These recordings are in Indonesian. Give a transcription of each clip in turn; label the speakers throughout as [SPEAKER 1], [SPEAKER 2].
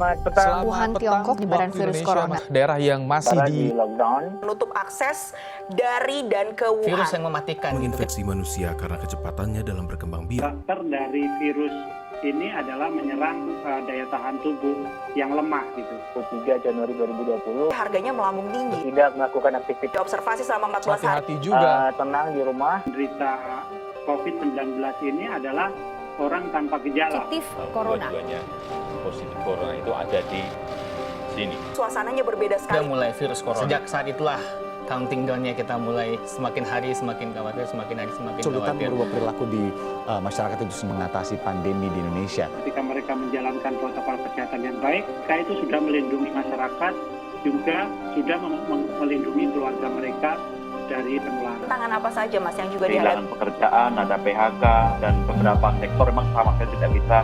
[SPEAKER 1] Selamat petang.
[SPEAKER 2] Wuhan, Tiongkok nyebaran virus corona.
[SPEAKER 3] Daerah yang masih di
[SPEAKER 1] lockdown.
[SPEAKER 4] Menutup akses dari dan ke Wuhan.
[SPEAKER 5] Virus yang mematikan
[SPEAKER 6] menginfeksi manusia karena kecepatannya dalam berkembang biak.
[SPEAKER 7] Karakter dari virus ini adalah menyerang daya tahan tubuh yang lemah gitu.
[SPEAKER 1] 3 Januari 2020.
[SPEAKER 4] Harganya melambung tinggi.
[SPEAKER 1] Tidak melakukan aktivitas.
[SPEAKER 4] Observasi selama 14 hari.
[SPEAKER 3] hati-hati juga.
[SPEAKER 1] Tenang di rumah.
[SPEAKER 7] Penderita COVID-19 ini adalah orang tanpa gejala.
[SPEAKER 2] Positif corona.
[SPEAKER 8] Dua-duanya positif corona itu ada di sini.
[SPEAKER 4] Suasananya berbeda
[SPEAKER 5] sudah
[SPEAKER 4] sekali.
[SPEAKER 5] mulai virus corona. Sejak saat itulah counting down-nya kita mulai semakin hari semakin khawatir, semakin hari semakin
[SPEAKER 9] kesulitan
[SPEAKER 5] khawatir.
[SPEAKER 9] merubah perilaku di masyarakat itu mengatasi pandemi di Indonesia.
[SPEAKER 7] Ketika mereka menjalankan protokol kesehatan yang baik, mereka itu sudah melindungi masyarakat, juga sudah melindungi keluarga mereka dari penularan.
[SPEAKER 4] Tantangan apa saja Mas yang juga
[SPEAKER 10] kehilangan
[SPEAKER 4] dihadapi?
[SPEAKER 10] pekerjaan, ada PHK, dan beberapa sektor memang sama sekali tidak bisa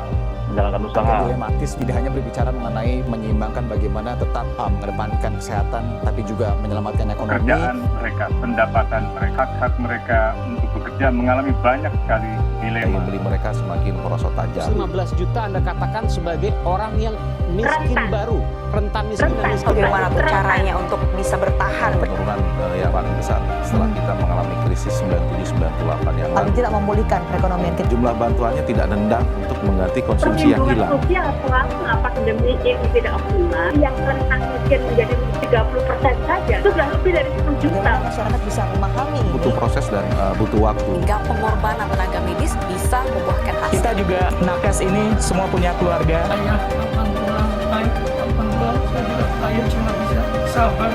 [SPEAKER 10] menjalankan usaha.
[SPEAKER 9] Dilematis tidak hanya berbicara mengenai menyeimbangkan bagaimana tetap mengedepankan kesehatan, tapi juga menyelamatkan ekonomi.
[SPEAKER 11] Pekerjaan mereka, pendapatan mereka, hak mereka untuk bekerja mengalami banyak sekali dilema.
[SPEAKER 9] Daya beli mereka semakin merosot tajam.
[SPEAKER 12] 15 juta Anda katakan sebagai orang yang miskin baru, rentan miskin dan miskin.
[SPEAKER 4] Bagaimana tuh caranya untuk bisa bertahan?
[SPEAKER 9] Penurunan yang paling besar setelah kita mengalami krisis 97-98 yang
[SPEAKER 2] Paling
[SPEAKER 9] lalu.
[SPEAKER 2] tidak memulihkan perekonomian kita.
[SPEAKER 6] Jumlah bantuannya tidak nendang untuk mengganti konsumsi yang hilang.
[SPEAKER 13] Sosial selama pandemi ini tidak optimal, yang rentang miskin menjadi 30% saja, itu sudah lebih dari 10 juta.
[SPEAKER 2] Bagaimana masyarakat bisa memahami ini?
[SPEAKER 9] Butuh proses dan butuh waktu.
[SPEAKER 4] Hingga pengorbanan tenaga medis bisa membuahkan hasil.
[SPEAKER 12] Kita juga nakes ini semua punya keluarga.
[SPEAKER 14] Ayah, kapan pulang? Kapan pulang? Saya juga ayah cuma bisa sabar,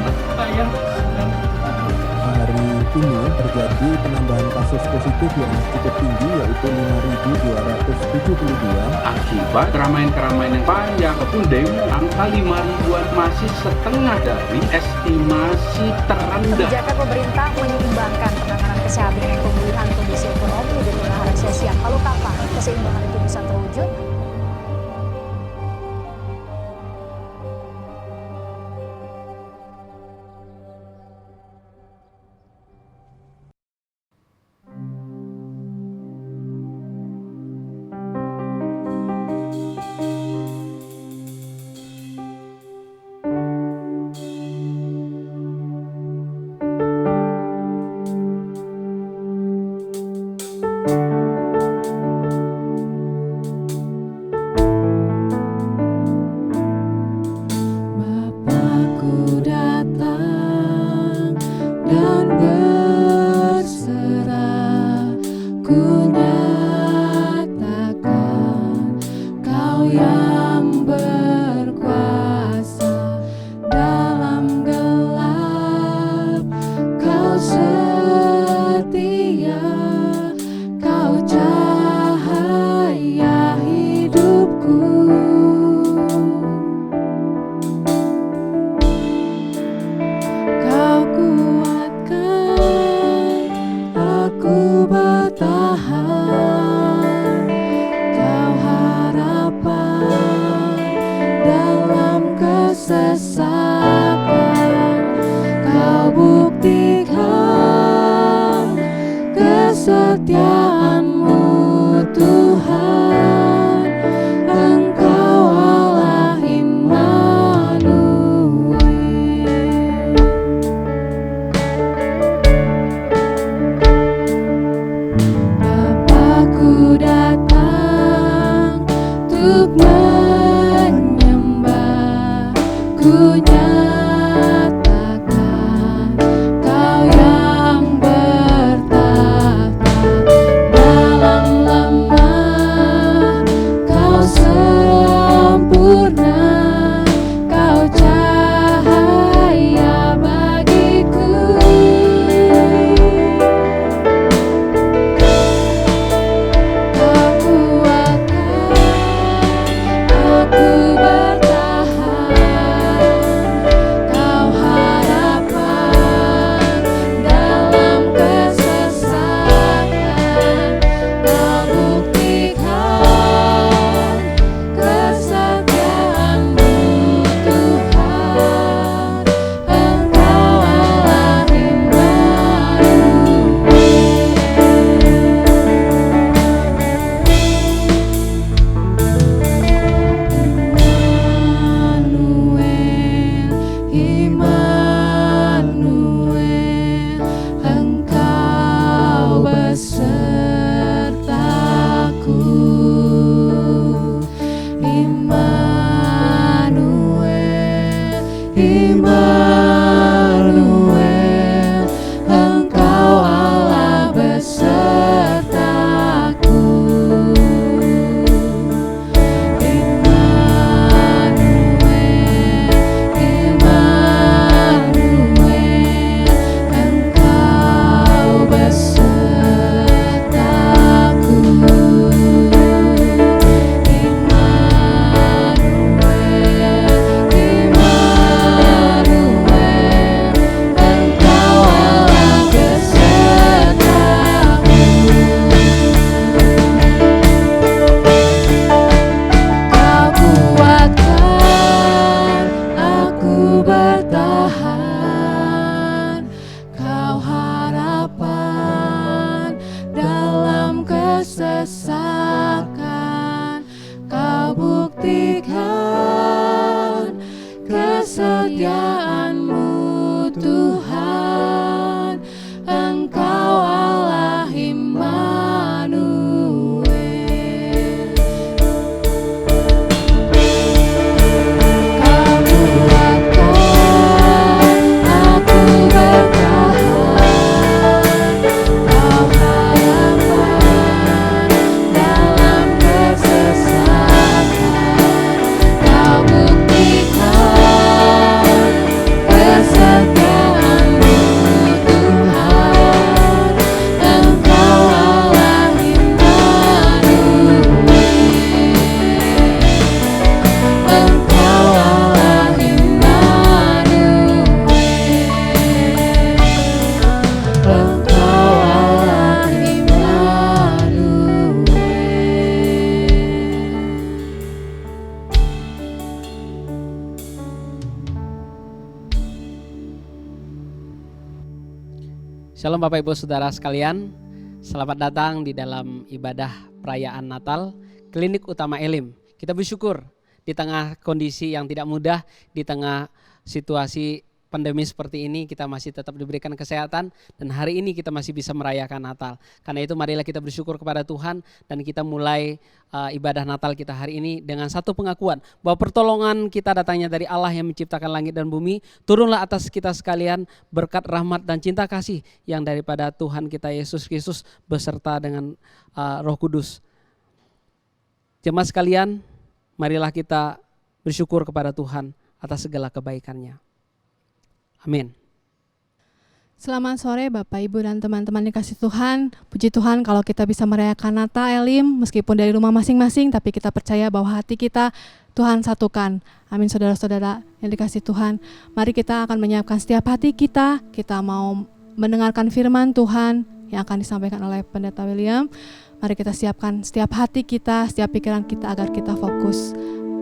[SPEAKER 14] ayah.
[SPEAKER 15] Hari ini terjadi penambahan kasus positif yang cukup tinggi, yaitu 5.272.
[SPEAKER 11] Akibat keramaian-keramaian yang panjang ataupun demo, angka 5.000-an masih setengah dari estimasi terendah.
[SPEAKER 2] Kebijakan pemerintah menyeimbangkan penanganan kesehatan dengan pemulihan kondisi ekonomi di tengah resesi. Lalu kapan keseimbangan itu bisa terwujud?
[SPEAKER 13] Bapakku datang dan berserah, ku nyatakan Kau yang berkuasa dalam gelap, Kau setia, Kau cahaya hidupku. Kau kuatkan aku bertahan, Kau harapan dalam kesesakan, Kau buktikan kesetiaan-Mu Tuhan, Engkau Allah Immanuel. Bapakku datang untuk menyembah, ku nyatakan Kau yang bertahta dalam lemah, Kau sempurna, Kau cahaya bagiku. Kau kuatkan aku bertahan,
[SPEAKER 16] Immanuel, Engkau Allah besertaku. Immanuel, Immanuel, Engkau besertaku. Kesesakan, Kau buktikan kesetiaan-Mu Tuhan, Engkau Allah Immanuel. Kau kuatkan aku bertahan, Kau harapan dalam kesesakan, Kau buktikan kesetiaan-Mu Tuhan, Engkau Allah Immanuel. Engkau Allah Immanuel. Engkau Allah Immanuel.
[SPEAKER 12] Shalom Bapak Ibu Saudara sekalian, selamat datang di dalam ibadah perayaan Natal Klinik Utama Elim. Kita bersyukur di tengah kondisi yang tidak mudah, di tengah situasi pandemi seperti ini kita masih tetap diberikan kesehatan dan hari ini kita masih bisa merayakan Natal. Karena itu marilah kita bersyukur kepada Tuhan dan kita mulai ibadah Natal kita hari ini dengan satu pengakuan bahwa pertolongan kita datangnya dari Allah yang menciptakan langit dan bumi. Turunlah atas kita sekalian berkat rahmat dan cinta kasih yang daripada Tuhan kita Yesus Kristus beserta dengan Roh Kudus. Jemaat sekalian, marilah kita bersyukur kepada Tuhan atas segala kebaikan-Nya. Amin.
[SPEAKER 16] Selamat sore Bapak, Ibu, dan teman-teman dikasih Tuhan. Puji Tuhan kalau kita bisa merayakan Natal Elim meskipun dari rumah masing-masing, tapi kita percaya bahwa hati kita Tuhan satukan. Amin saudara-saudara yang dikasih Tuhan. Mari kita akan menyiapkan setiap hati kita mau mendengarkan firman Tuhan yang akan disampaikan oleh Pendeta William. Mari kita siapkan setiap hati kita, setiap pikiran kita agar kita fokus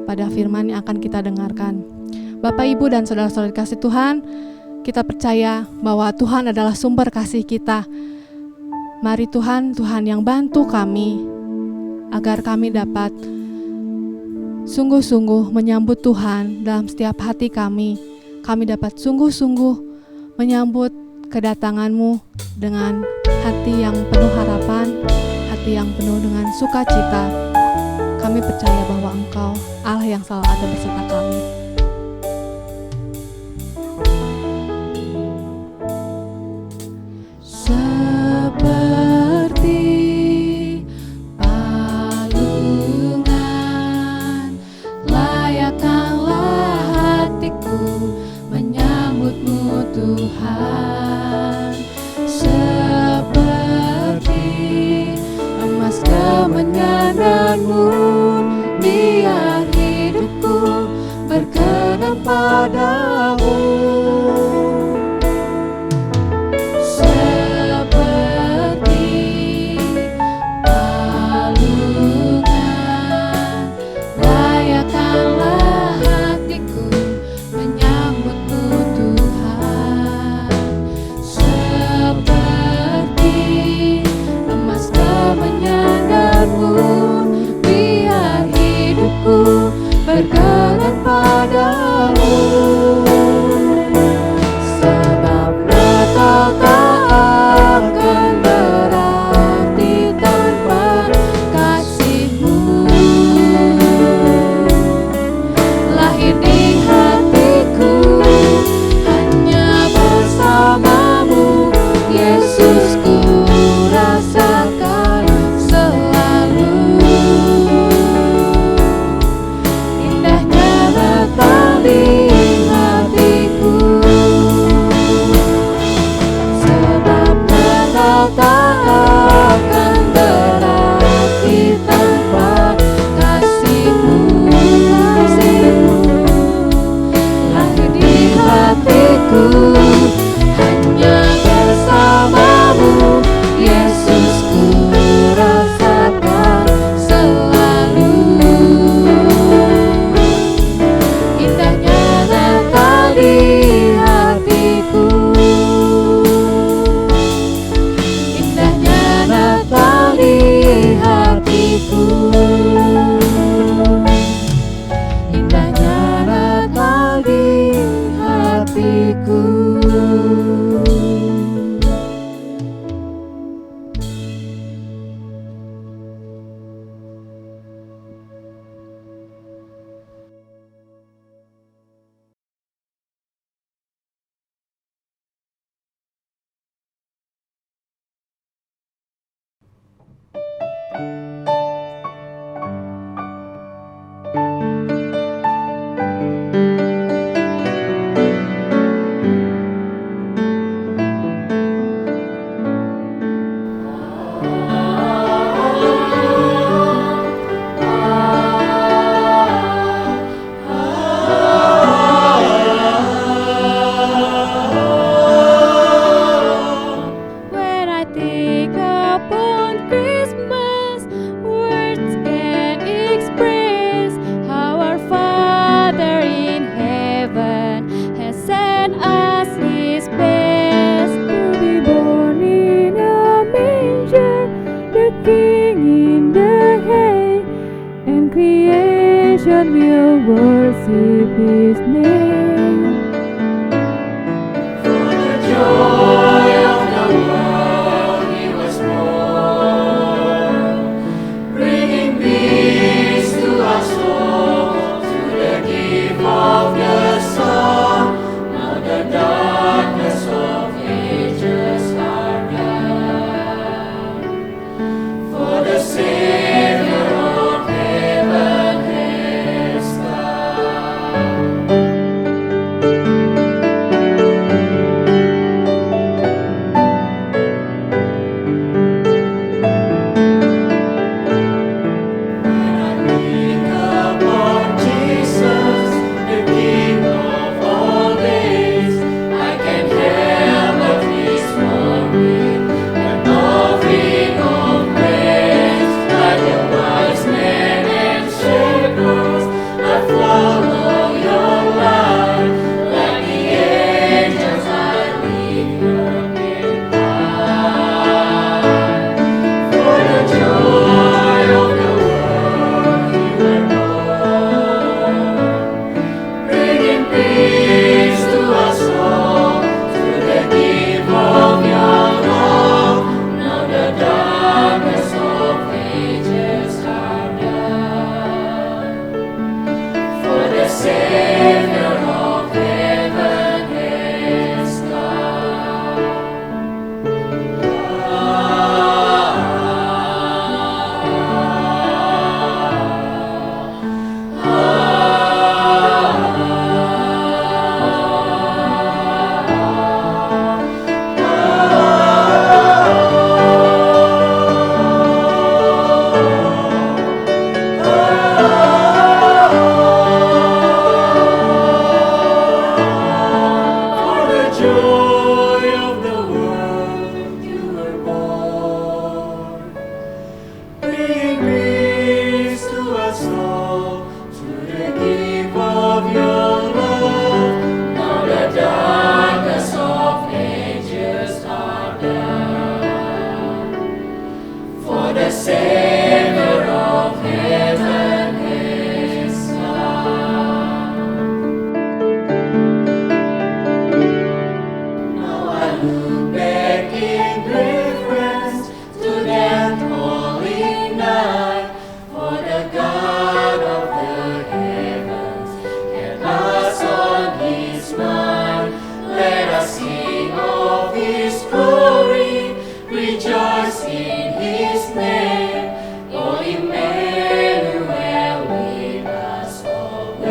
[SPEAKER 16] pada firman yang akan kita dengarkan. Bapak, Ibu, dan saudara-saudara dikasih Tuhan, kita percaya bahwa Tuhan adalah sumber kasih kita. Mari Tuhan yang bantu kami agar kami dapat sungguh-sungguh menyambut Tuhan dalam setiap hati kami. Kami dapat sungguh-sungguh menyambut kedatangan-Mu dengan hati yang penuh harapan, hati yang penuh dengan sukacita. Kami percaya bahwa Engkau Allah yang selalu ada beserta kami. Seperti palungan, layakkanlah hatiku menyambut-Mu Tuhan. Seperti emas kemenyan-Mu, biar hidupku berkenan padamu.
[SPEAKER 17] hatiku, hanya bersamamu Yesus ku rasakan selalu. Indahnya Natal di hatiku, indahnya Natal di hatiku, indahnya Natal di hatiku.
[SPEAKER 18] When I think upon Christmas, words can express how our Father in heaven has sent us His best. To be born in a manger, the King in the hay, and creation will worship His name.
[SPEAKER 17] For the joy of the world He was born, bringing peace to us all through the gift of the Son. Now the darkness of ages are gone, for the Savior of heaven has come. Think upon Jesus, the King of all days. I can help but respond with an offering of praise. Like the wise men and shepherds, I follow your light. Like the angels, I leave your name high. For the joy of the world you were born, bringing peace to us all through the gift of your love. Now the darkness of ages are gone, for the Savior of heaven has come. For the joy of the world you were born, bringing peace to us all through the gift of your love. Now the darkness of ages are gone, for the Savior of heaven has come. Now I look back in reverence to that holy night, for the God of the heavens had us on His mind. Let us sing of His glory, rejoice in His name. O Emmanuel with us always,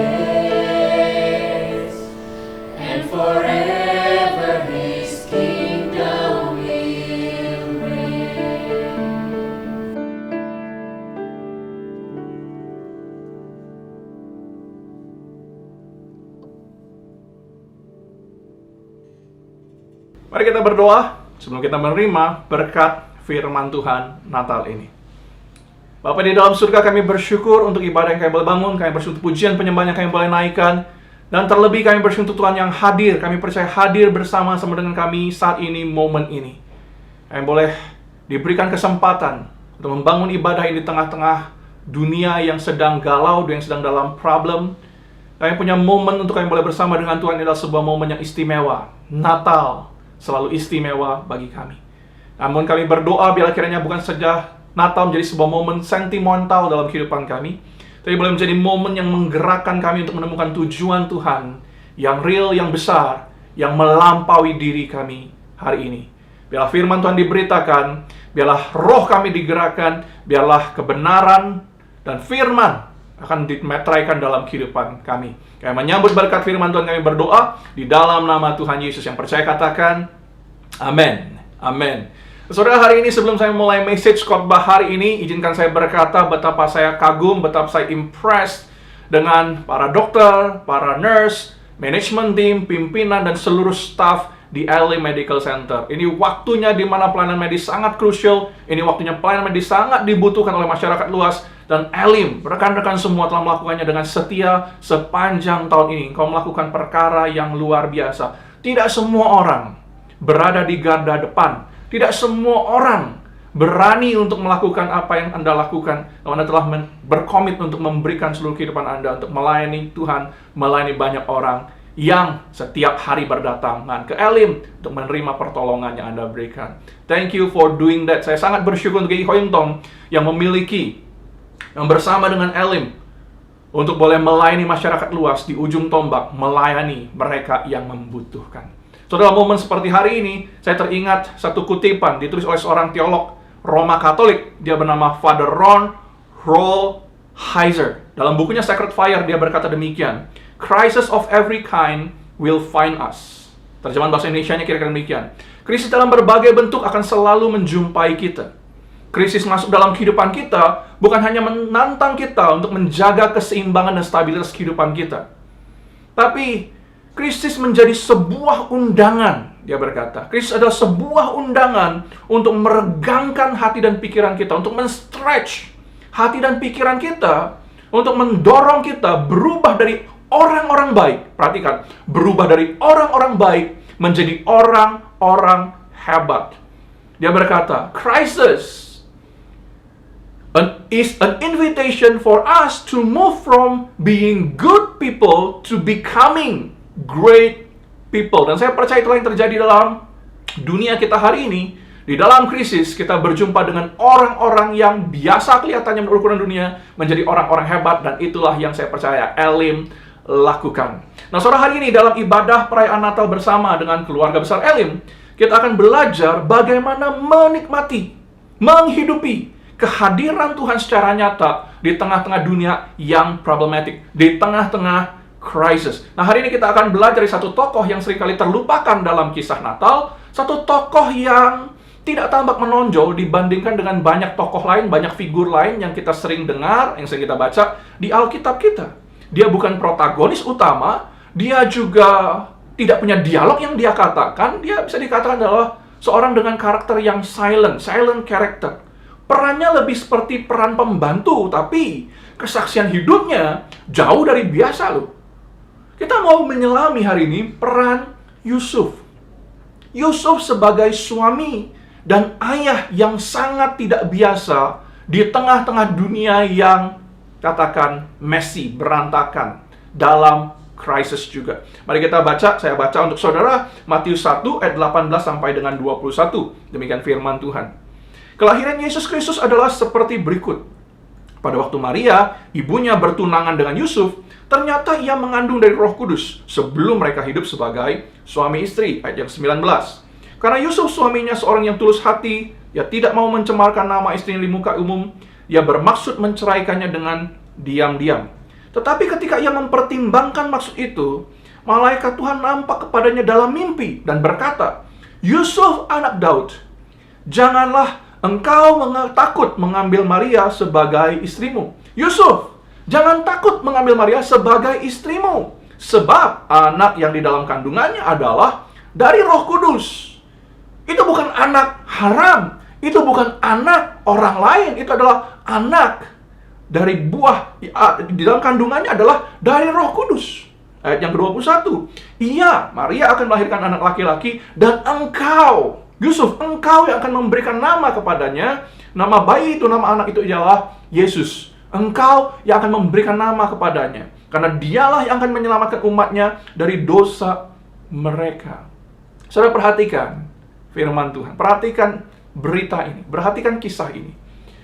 [SPEAKER 17] and forever His kingdom will reign.
[SPEAKER 19] Mari kita berdoa sebelum kita menerima berkat firman Tuhan Natal ini. Bapa di dalam surga, kami bersyukur untuk ibadah yang kami boleh bangun, kami bersyukur untuk pujian penyembahan yang kami boleh naikkan, dan terlebih kami bersyukur untuk Tuhan yang hadir. Kami percaya hadir bersama-sama dengan kami saat ini, momen ini. Kami boleh diberikan kesempatan untuk membangun ibadah ini di tengah-tengah dunia yang sedang galau, yang sedang dalam problem. Kami punya momen untuk kami boleh bersama dengan Tuhan. Ini adalah sebuah momen yang istimewa. Natal selalu istimewa bagi kami. Namun kami berdoa biarlah kiranya bukan saja Natal menjadi sebuah momen sentimental dalam kehidupan kami, tapi boleh menjadi momen yang menggerakkan kami untuk menemukan tujuan Tuhan yang real, yang besar, yang melampaui diri kami hari ini. Biarlah firman Tuhan diberitakan, biarlah roh kami digerakkan, biarlah kebenaran dan firman akan dimeteraikan dalam kehidupan kami. Kami menyambut berkat firman Tuhan, kami berdoa di dalam nama Tuhan Yesus. Yang percaya katakan, amin. Amin. Saudara, hari ini sebelum saya mulai message khotbah hari ini, izinkan saya berkata betapa saya kagum, betapa saya impressed dengan para dokter, para nurse, manajemen tim, pimpinan, dan seluruh staff di Elim Medical Center. Ini waktunya di mana pelayanan medis sangat krusial, ini waktunya pelayanan medis sangat dibutuhkan oleh masyarakat luas, dan Elim, rekan-rekan semua telah melakukannya dengan setia sepanjang tahun ini. Kau melakukan perkara yang luar biasa. Tidak semua orang berada di garda depan. Tidak semua orang berani untuk melakukan apa yang Anda lakukan. Anda telah berkomit untuk memberikan seluruh kehidupan Anda untuk melayani Tuhan, melayani banyak orang yang setiap hari berdatangan ke Elim untuk menerima pertolongan yang Anda berikan. Thank you for doing that. Saya sangat bersyukur untuk Ki Hoyung Tong yang memiliki, yang bersama dengan Elim untuk boleh melayani masyarakat luas di ujung tombak, melayani mereka yang membutuhkan. Saudara, momen seperti hari ini, saya teringat satu kutipan ditulis oleh seorang teolog Roma Katolik. Dia bernama Father Ron Rolheiser. Dalam bukunya Sacred Fire, dia berkata demikian, "Crisis of every kind will find us." Terjemahan bahasa Indonesianya kira-kira demikian. Krisis dalam berbagai bentuk akan selalu menjumpai kita. Krisis masuk dalam kehidupan kita bukan hanya menantang kita untuk menjaga keseimbangan dan stabilitas kehidupan kita, tapi krisis menjadi sebuah undangan, dia berkata. Krisis adalah sebuah undangan untuk meregangkan hati dan pikiran kita, untuk men-stretch hati dan pikiran kita, untuk mendorong kita berubah dari orang-orang baik. Perhatikan, berubah dari orang-orang baik menjadi orang-orang hebat. Dia berkata, crisis is an invitation for us to move from being good people to becoming great people. Dan saya percaya itulah yang terjadi dalam dunia kita hari ini. Di dalam krisis, kita berjumpa dengan orang-orang yang biasa kelihatannya menurut ukuran dunia menjadi orang-orang hebat, dan itulah yang saya percaya Elim lakukan. Nah, saudara, hari ini dalam ibadah perayaan Natal bersama dengan keluarga besar Elim, kita akan belajar bagaimana menikmati, menghidupi kehadiran Tuhan secara nyata di tengah-tengah dunia yang problematik, di tengah-tengah crisis. Nah, hari ini kita akan belajar dari satu tokoh yang seringkali terlupakan dalam kisah Natal, satu tokoh yang tidak tampak menonjol dibandingkan dengan banyak tokoh lain, banyak figur lain yang kita sering dengar, yang sering kita baca di Alkitab kita. Dia bukan protagonis utama, dia juga tidak punya dialog yang dia katakan, dia bisa dikatakan adalah seorang dengan karakter yang silent character. Perannya lebih seperti peran pembantu, tapi kesaksian hidupnya jauh dari biasa loh. Kita mau menyelami hari ini peran Yusuf. Yusuf sebagai suami dan ayah yang sangat tidak biasa di tengah-tengah dunia yang katakan messy, berantakan, dalam krisis juga. Mari kita baca, saya baca untuk saudara Matius 1 ayat 18 sampai dengan 21. Demikian firman Tuhan. Kelahiran Yesus Kristus adalah seperti berikut. Pada waktu Maria, ibunya bertunangan dengan Yusuf, ternyata ia mengandung dari Roh Kudus sebelum mereka hidup sebagai suami istri. Ayat yang 19. Karena Yusuf suaminya seorang yang tulus hati, ia tidak mau mencemarkan nama istrinya di muka umum, ia bermaksud menceraikannya dengan diam-diam. Tetapi ketika ia mempertimbangkan maksud itu, malaikat Tuhan nampak kepadanya dalam mimpi dan berkata, "Yusuf anak Daud, janganlah engkau takut mengambil Maria sebagai istrimu." Yusuf, jangan takut mengambil Maria sebagai istrimu, sebab anak yang di dalam kandungannya adalah dari Roh Kudus. Itu bukan anak haram, itu bukan anak orang lain, itu adalah anak dari buah, di dalam kandungannya adalah dari Roh Kudus. Ayat yang ke-21, iya, Maria akan melahirkan anak laki-laki, dan engkau, Yusuf, engkau yang akan memberikan nama kepadanya. Nama bayi itu, nama anak itu ialah Yesus. Engkau yang akan memberikan nama kepadanya, karena dialah yang akan menyelamatkan umatnya dari dosa mereka. Saudara, perhatikan firman Tuhan, perhatikan berita ini, perhatikan kisah ini.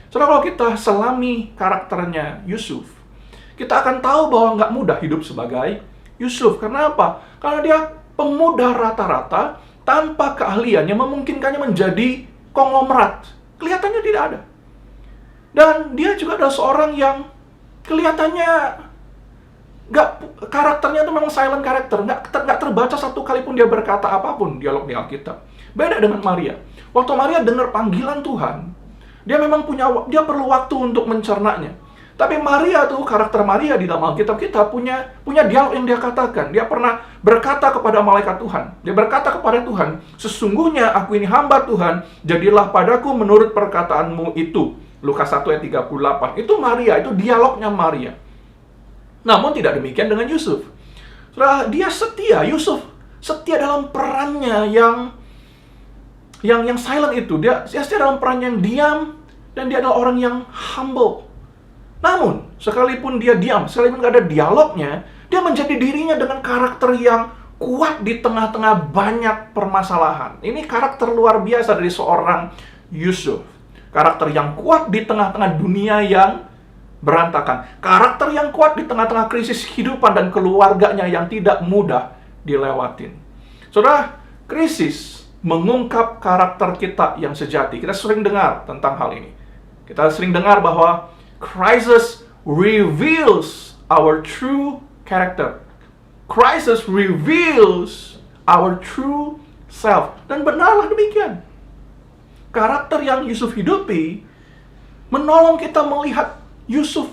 [SPEAKER 19] Saudara, kalau kita selami karakternya Yusuf, kita akan tahu bahwa nggak mudah hidup sebagai Yusuf. Karena apa? Karena dia pemuda rata-rata, tanpa keahlian yang memungkinkannya menjadi konglomerat. Kelihatannya tidak ada. Dan dia juga adalah seorang yang kelihatannya karakternya itu memang silent karakter, nggak terbaca satu kali pun dia berkata apapun dialog di Alkitab. Beda dengan Maria. Waktu Maria dengar panggilan Tuhan, dia memang dia perlu waktu untuk mencernanya. Tapi Maria tuh, karakter Maria di dalam Alkitab kita punya dialog yang dia katakan. Dia pernah berkata kepada malaikat Tuhan. Dia berkata kepada Tuhan, sesungguhnya aku ini hamba Tuhan, jadilah padaku menurut perkataanmu itu. Lukas 1 ayat 38. Itu Maria, itu dialognya Maria. Namun tidak demikian dengan Yusuf. Dia setia, Yusuf setia dalam perannya yang silent itu. Dia setia dalam peran yang diam, dan dia adalah orang yang humble. Namun, sekalipun dia diam, sekalipun nggak ada dialognya, dia menjadi dirinya dengan karakter yang kuat di tengah-tengah banyak permasalahan. Ini karakter luar biasa dari seorang Yusuf. Karakter yang kuat di tengah-tengah dunia yang berantakan. Karakter yang kuat di tengah-tengah krisis kehidupan dan keluarganya yang tidak mudah dilewatin. Saudara, krisis mengungkap karakter kita yang sejati. Kita sering dengar tentang hal ini. Kita sering dengar bahwa crisis reveals our true character. Crisis reveals our true self. Dan benarlah demikian. Karakter yang Yusuf hidupi menolong kita melihat Yusuf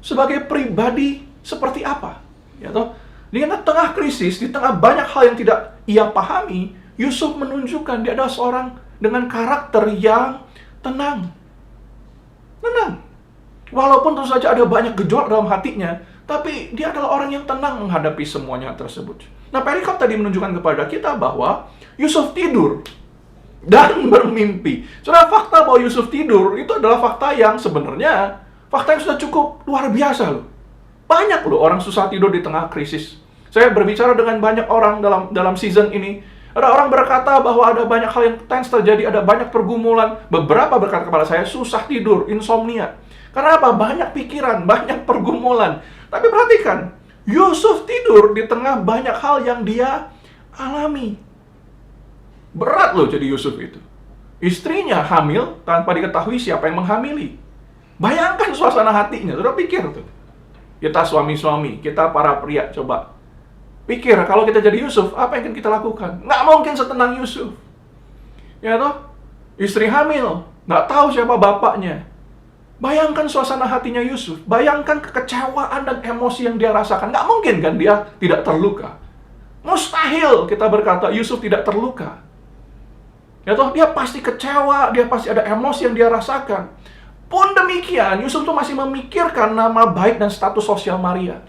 [SPEAKER 19] sebagai pribadi seperti apa. Ya toh? Di tengah krisis, di tengah banyak hal yang tidak ia pahami, Yusuf menunjukkan dia adalah seorang dengan karakter yang tenang. Tenang. Walaupun tentu saja ada banyak gejolak dalam hatinya, tapi dia adalah orang yang tenang menghadapi semuanya tersebut. Nah, perikop tadi menunjukkan kepada kita bahwa Yusuf tidur dan bermimpi. Saudara, fakta bahwa Yusuf tidur itu adalah fakta yang sebenarnya fakta yang sudah cukup luar biasa loh. Banyak loh orang susah tidur di tengah krisis. Saya berbicara dengan banyak orang dalam season ini. Ada orang berkata bahwa ada banyak hal yang tense terjadi, ada banyak pergumulan. Beberapa berkata kepada saya susah tidur, insomnia. Karena apa? Banyak pikiran, banyak pergumulan. Tapi perhatikan, Yusuf tidur di tengah banyak hal yang dia alami. Berat loh jadi Yusuf itu. Istrinya hamil tanpa diketahui siapa yang menghamili. Bayangkan suasana hatinya, sudah pikir tuh. Kita suami-suami, kita para pria, coba pikir kalau kita jadi Yusuf, apa yang akan kita lakukan? Nggak mungkin setenang Yusuf. Ya toh? Istri hamil, nggak tahu siapa bapaknya. Bayangkan suasana hatinya Yusuf. Bayangkan kekecewaan dan emosi yang dia rasakan. Nggak mungkin kan dia tidak terluka. Mustahil kita berkata Yusuf tidak terluka. Ya toh, dia pasti kecewa, dia pasti ada emosi yang dia rasakan. Pun demikian, Yusuf tuh masih memikirkan nama baik dan status sosial Maria.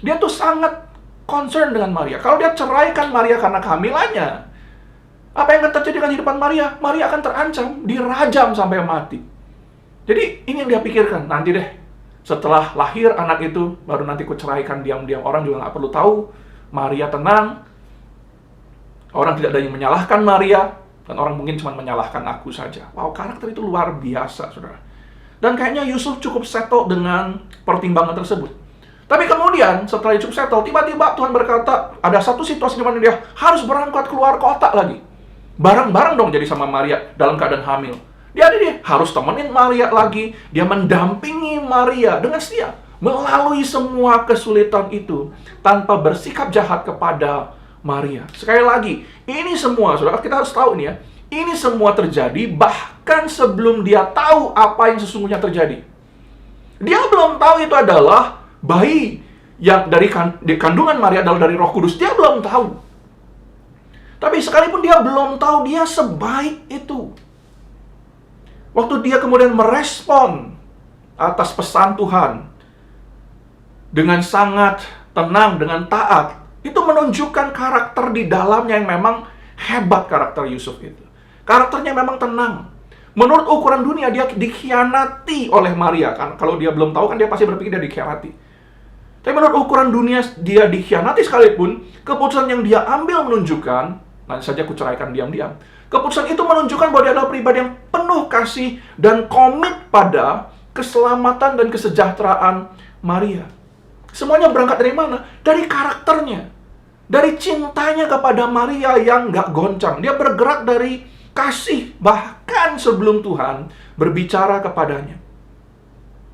[SPEAKER 19] Dia tuh sangat concern dengan Maria. Kalau dia ceraikan Maria karena kehamilannya, apa yang akan terjadi dengan kehidupan Maria? Maria akan terancam, dirajam sampai mati. Jadi ini yang dia pikirkan, nanti deh setelah lahir anak itu, baru nanti ku ceraikan diam-diam. Orang juga nggak perlu tahu, Maria tenang. Orang tidak ada yang menyalahkan Maria, dan orang mungkin cuma menyalahkan aku saja. Wow, karakter itu luar biasa, saudara. Dan kayaknya Yusuf cukup settle dengan pertimbangan tersebut. Tapi kemudian setelah cukup settle, tiba-tiba Tuhan berkata, ada satu situasi di mana dia harus berangkat keluar kota lagi. Bareng-bareng dong jadi sama Maria dalam keadaan hamil. Dia harus temenin Maria lagi. Dia mendampingi Maria dengan setia melalui semua kesulitan itu tanpa bersikap jahat kepada Maria. Sekali lagi, ini semua, saudara, kita harus tahu nih ya, ini semua terjadi bahkan sebelum dia tahu apa yang sesungguhnya terjadi. Dia belum tahu itu adalah bayi yang dari kandungan Maria adalah dari Roh Kudus. Dia belum tahu. Tapi sekalipun dia belum tahu dia sebaik itu. Waktu dia kemudian merespon atas pesan Tuhan dengan sangat tenang, dengan taat, itu menunjukkan karakter di dalamnya yang memang hebat, karakter Yusuf itu. Karakternya memang tenang. Menurut ukuran dunia, dia dikhianati oleh Maria. Kan? Kalau dia belum tahu, kan dia pasti berpikir dia dikhianati. Tapi menurut ukuran dunia, dia dikhianati sekalipun, keputusan yang dia ambil menunjukkan, nanti saja aku ceraikan diam-diam, keputusan itu menunjukkan bahwa dia adalah pribadi yang penuh kasih dan komit pada keselamatan dan kesejahteraan Maria. Semuanya berangkat dari mana? Dari karakternya. Dari cintanya kepada Maria yang gak goncang. Dia bergerak dari kasih, bahkan sebelum Tuhan berbicara kepadanya.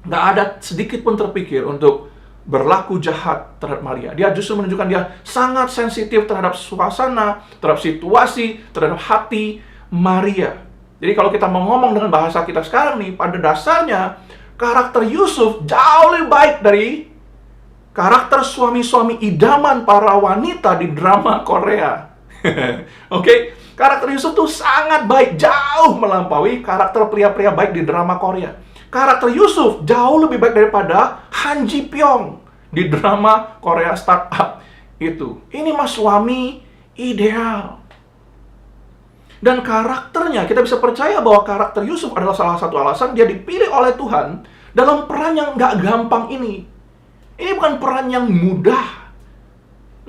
[SPEAKER 19] Gak ada sedikit pun terpikir untuk berlaku jahat terhadap Maria. Dia justru menunjukkan dia sangat sensitif terhadap suasana, terhadap situasi, terhadap hati Maria. Jadi kalau kita mau ngomong dengan bahasa kita sekarang nih, pada dasarnya karakter Yusuf jauh lebih baik dari karakter suami-suami idaman para wanita di drama Korea. Oke? Karakter Yusuf tuh sangat baik, jauh melampaui karakter pria-pria baik di drama Korea. Karakter Yusuf jauh lebih baik daripada Han Ji Pyong di drama Korea Startup itu. Ini mah suami ideal. Dan karakternya, kita bisa percaya bahwa karakter Yusuf adalah salah satu alasan dia dipilih oleh Tuhan dalam peran yang gak gampang ini. Ini bukan peran yang mudah.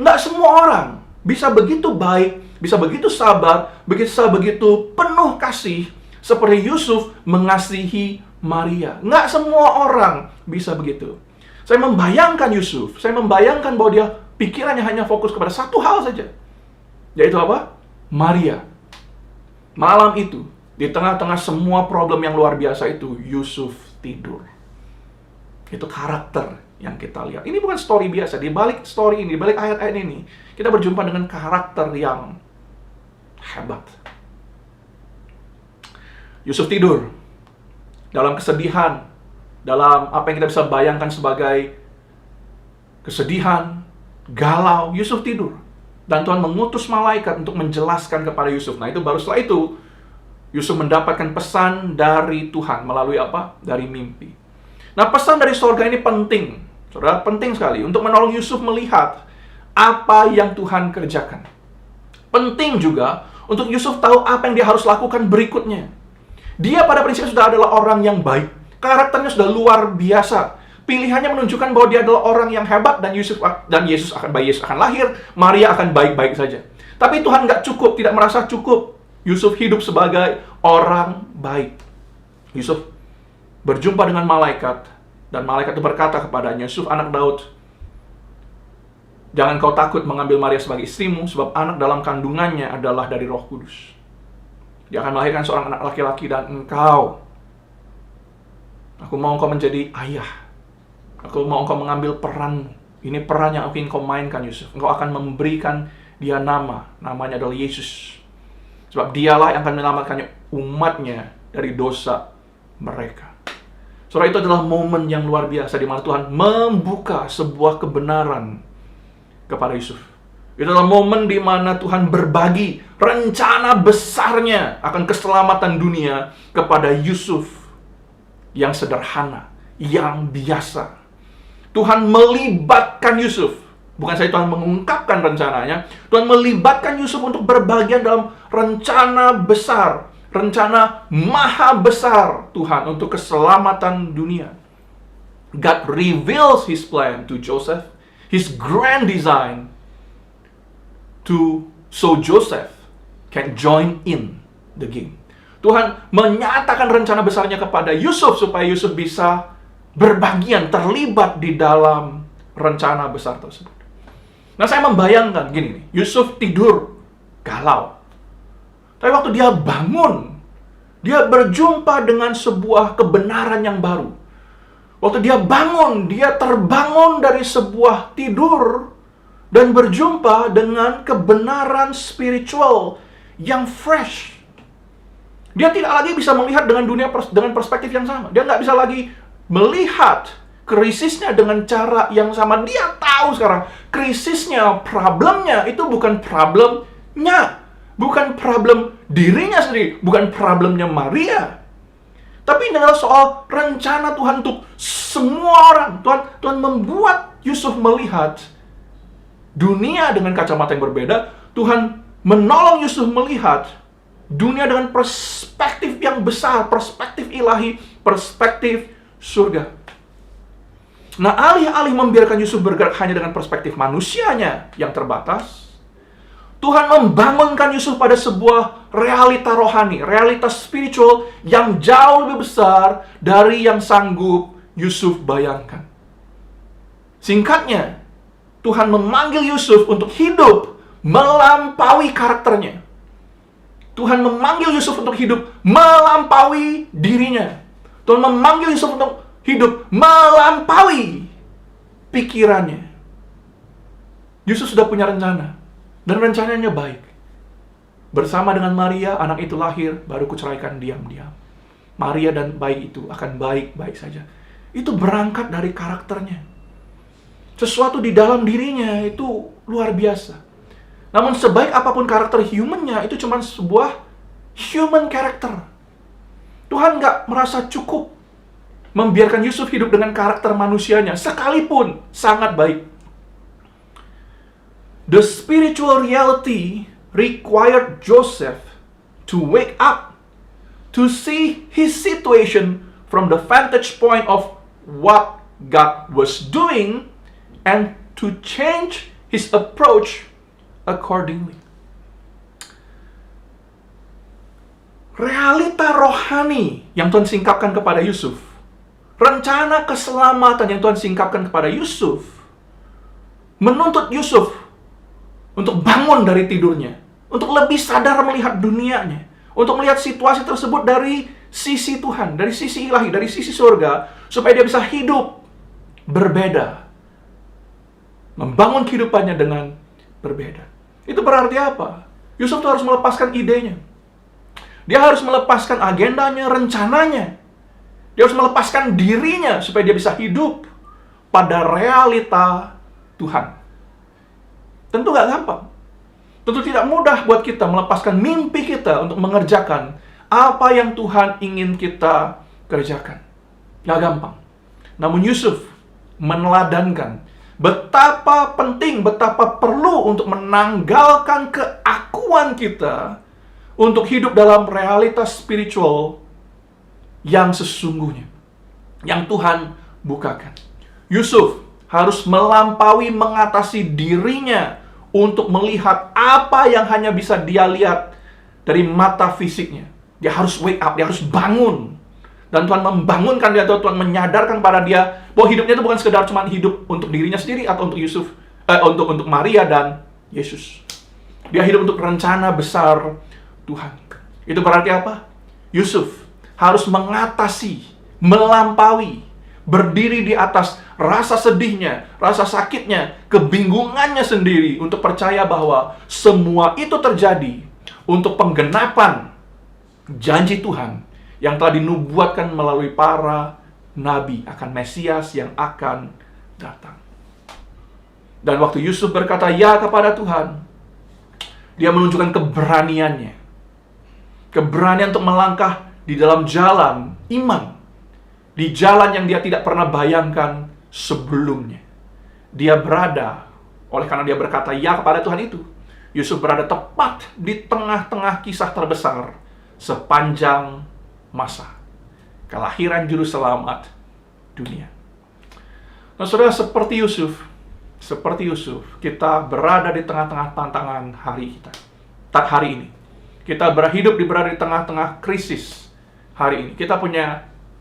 [SPEAKER 19] Nggak semua orang bisa begitu baik, bisa begitu sabar, begitu penuh kasih seperti Yusuf mengasihi Maria. Nggak semua orang bisa begitu. Saya membayangkan Yusuf, saya membayangkan bahwa dia pikirannya hanya fokus kepada satu hal saja. Yaitu apa? Maria. Malam itu, di tengah-tengah semua problem yang luar biasa itu, Yusuf tidur. Itu karakter yang kita lihat. Ini bukan story biasa. Di balik story ini, di balik ayat-ayat ini, kita berjumpa dengan karakter yang hebat. Yusuf tidur dalam kesedihan, dalam apa yang kita bisa bayangkan sebagai kesedihan, galau. Yusuf tidur. Dan Tuhan mengutus malaikat untuk menjelaskan kepada Yusuf. Nah, itu baru setelah itu Yusuf mendapatkan pesan dari Tuhan melalui apa? Dari mimpi. Nah, pesan dari surga ini penting. Saudara, penting sekali untuk menolong Yusuf melihat apa yang Tuhan kerjakan. Penting juga untuk Yusuf tahu apa yang dia harus lakukan berikutnya. Dia pada prinsipnya sudah adalah orang yang baik. Karakternya sudah luar biasa. Pilihannya menunjukkan bahwa dia adalah orang yang hebat dan Yesus akan lahir, Maria akan baik-baik saja. Tapi Tuhan nggak cukup, tidak merasa cukup. Yusuf hidup sebagai orang baik. Yusuf berjumpa dengan malaikat. Dan malaikat itu berkata kepadanya, Yusuf anak Daud, jangan kau takut mengambil Maria sebagai istrimu, sebab anak dalam kandungannya adalah dari Roh Kudus. Dia akan melahirkan seorang anak laki-laki dan aku mau engkau menjadi ayah. Aku mau engkau mengambil peranmu. Ini peran yang aku ingin kau mainkan, Yusuf. Engkau akan memberikan dia nama. Namanya adalah Yesus. Sebab dialah yang akan menyelamatkan umatnya dari dosa mereka. Saudara, itu adalah momen yang luar biasa di mana Tuhan membuka sebuah kebenaran kepada Yusuf. Itu adalah momen di mana Tuhan berbagi rencana besarnya akan keselamatan dunia kepada Yusuf yang sederhana, yang biasa. Tuhan melibatkan Yusuf. Bukan saja Tuhan mengungkapkan rencananya, Tuhan melibatkan Yusuf untuk berbagian dalam rencana besar. Rencana maha besar Tuhan untuk keselamatan dunia. God reveals His plan to Joseph, His grand design so Joseph can join in the game. Tuhan menyatakan rencana besarnya kepada Yusuf supaya Yusuf bisa berbagian, terlibat di dalam rencana besar tersebut. Nah, saya membayangkan gini nih, Yusuf tidur galau. Tapi waktu dia bangun, dia berjumpa dengan sebuah kebenaran yang baru. Waktu dia bangun, dia terbangun dari sebuah tidur dan berjumpa dengan kebenaran spiritual yang fresh. Dia tidak lagi bisa melihat dengan dunia dengan perspektif yang sama. Dia nggak bisa lagi melihat krisisnya dengan cara yang sama. Dia tahu sekarang krisisnya, problemnya itu bukan problemnya. bukan problem dirinya sendiri, bukan problemnya Maria. Tapi ini adalah soal rencana Tuhan untuk semua orang. Tuhan membuat Yusuf melihat dunia dengan kacamata yang berbeda. Tuhan menolong Yusuf melihat dunia dengan perspektif yang besar, perspektif ilahi, perspektif surga. Nah, alih-alih membiarkan Yusuf bergerak hanya dengan perspektif manusianya yang terbatas, Tuhan membangunkan Yusuf pada sebuah realita rohani, realitas spiritual yang jauh lebih besar dari yang sanggup Yusuf bayangkan. Singkatnya, Tuhan memanggil Yusuf untuk hidup melampaui karakternya. Tuhan memanggil Yusuf untuk hidup melampaui dirinya. Tuhan memanggil Yusuf untuk hidup melampaui pikirannya. Yusuf sudah punya rencana, dan rencananya baik. Bersama dengan Maria, anak itu lahir, baru kuceraikan diam-diam. Maria dan bayi itu akan baik-baik saja. Itu berangkat dari karakternya. Sesuatu di dalam dirinya itu luar biasa. Namun sebaik apapun karakter humannya, itu cuma sebuah human character. Tuhan nggak merasa cukup membiarkan Yusuf hidup dengan karakter manusianya, sekalipun sangat baik. The spiritual reality required Joseph to wake up, to see his situation from the vantage point of what God was doing, and to change his approach accordingly. Realita rohani yang Tuhan singkapkan kepada Yusuf, rencana keselamatan yang Tuhan singkapkan kepada Yusuf, menuntut Yusuf untuk bangun dari tidurnya, untuk lebih sadar melihat dunianya, untuk melihat situasi tersebut dari sisi Tuhan, dari sisi ilahi, dari sisi surga, supaya dia bisa hidup berbeda, membangun kehidupannya dengan berbeda. Itu berarti apa? Yusuf tuh harus melepaskan idenya. Dia harus melepaskan agendanya, rencananya. Dia harus melepaskan dirinya supaya dia bisa hidup pada realita Tuhan. Tentu gak gampang. Tentu tidak mudah buat kita melepaskan mimpi kita untuk mengerjakan apa yang Tuhan ingin kita kerjakan. Gak gampang. Namun Yusuf meneladankan betapa penting, betapa perlu untuk menanggalkan keakuan kita untuk hidup dalam realitas spiritual yang sesungguhnya, yang Tuhan bukakan. Yusuf harus melampaui mengatasi dirinya untuk melihat apa yang hanya bisa dia lihat dari mata fisiknya. Dia harus wake up, dia harus bangun. Dan Tuhan membangunkan dia, atau Tuhan menyadarkan pada dia bahwa hidupnya itu bukan sekedar cuma hidup untuk dirinya sendiri atau untuk Yusuf, untuk Maria dan Yesus. Dia hidup untuk rencana besar Tuhan. Itu berarti apa? Yusuf harus mengatasi, melampaui, berdiri di atas rasa sedihnya, rasa sakitnya, kebingungannya sendiri untuk percaya bahwa semua itu terjadi untuk penggenapan janji Tuhan yang telah dinubuatkan melalui para nabi akan Mesias yang akan datang. Dan waktu Yusuf berkata ya kepada Tuhan, dia menunjukkan keberaniannya. Keberanian untuk melangkah di dalam jalan iman. Di jalan yang dia tidak pernah bayangkan sebelumnya. Dia berada, oleh karena dia berkata ya kepada Tuhan itu, Yusuf berada tepat di tengah-tengah kisah terbesar sepanjang masa. Kelahiran juru selamat dunia. Nah saudara, seperti Yusuf, kita berada di tengah-tengah tantangan hari kita. Hari ini. Kita berada di tengah-tengah krisis hari ini. Kita